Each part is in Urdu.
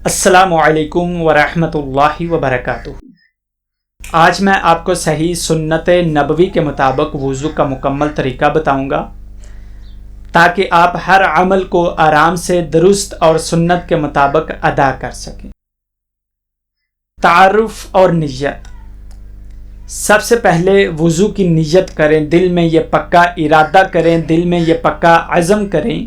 السلام علیکم ورحمۃ اللہ وبرکاتہ۔ آج میں آپ کو صحیح سنت نبوی کے مطابق وضو کا مکمل طریقہ بتاؤں گا تاکہ آپ ہر عمل کو آرام سے درست اور سنت کے مطابق ادا کر سکیں۔ تعارف اور نیت۔ سب سے پہلے وضو کی نیت کریں، دل میں یہ پکا ارادہ کریں، دل میں یہ پکا عزم کریں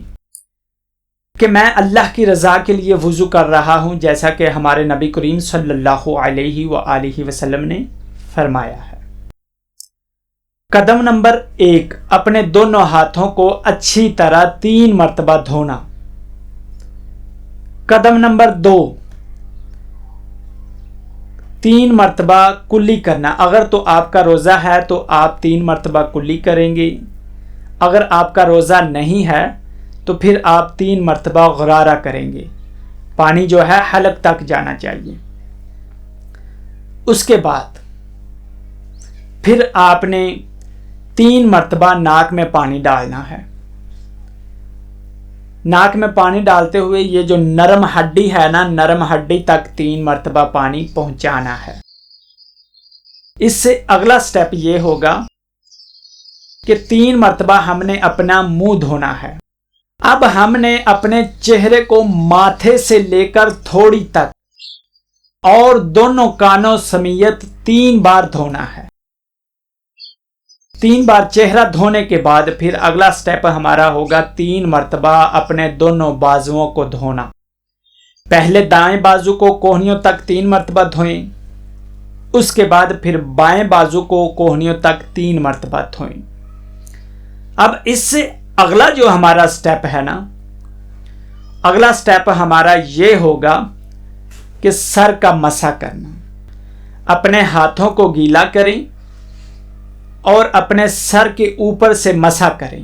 کہ میں اللہ کی رضا کے لیے وضو کر رہا ہوں، جیسا کہ ہمارے نبی کریم صلی اللہ علیہ وآلہ وسلم نے فرمایا ہے۔ قدم نمبر 1، اپنے دونوں ہاتھوں کو اچھی طرح 3 مرتبہ دھونا۔ قدم نمبر 2، 3 مرتبہ کلی کرنا۔ اگر تو آپ کا روزہ ہے تو آپ 3 مرتبہ کلی کریں گے، اگر آپ کا روزہ نہیں ہے تو پھر آپ 3 مرتبہ غرارہ کریں گے، پانی جو ہے حلق تک جانا چاہیے۔ اس کے بعد پھر آپ نے 3 مرتبہ ناک میں پانی ڈالنا ہے۔ ناک میں پانی ڈالتے ہوئے یہ جو نرم ہڈی ہے نا، نرم ہڈی تک 3 مرتبہ پانی پہنچانا ہے۔ اس سے اگلا سٹیپ یہ ہوگا کہ 3 مرتبہ ہم نے اپنا منہ دھونا ہے۔ اب ہم نے اپنے چہرے کو ماتھے سے لے کر تھوڑی تک اور دونوں کانوں سمیت 3 بار دھونا ہے۔ 3 بار چہرہ دھونے کے بعد پھر اگلا سٹیپ ہمارا ہوگا 3 مرتبہ اپنے دونوں بازوؤں کو دھونا۔ پہلے دائیں بازو کو کوہنیوں تک 3 مرتبہ دھوئیں، اس کے بعد پھر بائیں بازو کو کوہنیوں تک 3 مرتبہ دھوئیں۔ اب اس سے اگلا جو ہمارا سٹیپ ہے نا، اگلا سٹیپ ہمارا یہ ہوگا کہ سر کا مسح کرنا۔ اپنے ہاتھوں کو گیلا کریں اور اپنے سر کے اوپر سے مسح کریں۔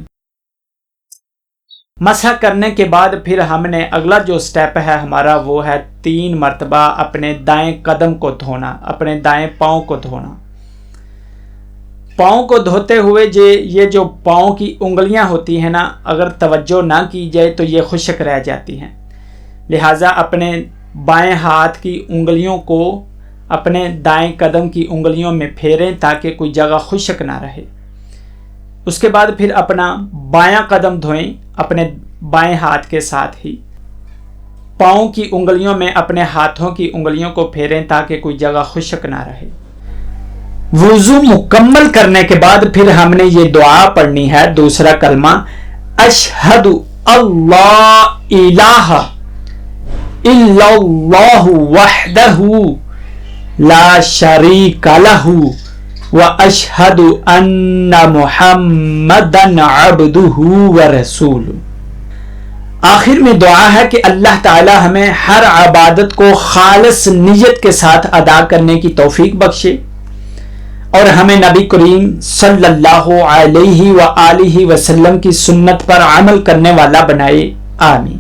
مسح کرنے کے بعد پھر ہم نے اگلا جو سٹیپ ہے ہمارا وہ ہے 3 مرتبہ اپنے دائیں قدم کو دھونا، اپنے دائیں پاؤں کو دھونا۔ پاؤں کو دھوتے ہوئے یہ جو پاؤں کی انگلیاں ہوتی ہیں نا، اگر توجہ نہ کی جائے تو یہ خشک رہ جاتی ہیں، لہٰذا اپنے بائیں ہاتھ کی انگلیوں کو اپنے دائیں قدم کی انگلیوں میں پھیریں تاکہ کوئی جگہ خشک نہ رہے۔ اس کے بعد پھر اپنا بایاں قدم دھوئیں اپنے بائیں ہاتھ کے ساتھ ہی، پاؤں کی انگلیوں میں اپنے ہاتھوں کی انگلیوں کو پھیریں تاکہ کوئی جگہ خشک نہ رہے۔ وضو مکمل کرنے کے بعد پھر ہم نے یہ دعا پڑھنی ہے، دوسرا کلمہ، اشہد اللہ الہ الا اللہ وحدہ لا شریک لہ واشہد ان محمدا عبدہ ورسولہ۔ آخر میں دعا ہے کہ اللہ تعالی ہمیں ہر عبادت کو خالص نیت کے ساتھ ادا کرنے کی توفیق بخشے اور ہمیں نبی کریم صلی اللہ علیہ وآلہ وسلم کی سنت پر عمل کرنے والا بنائے، آمین۔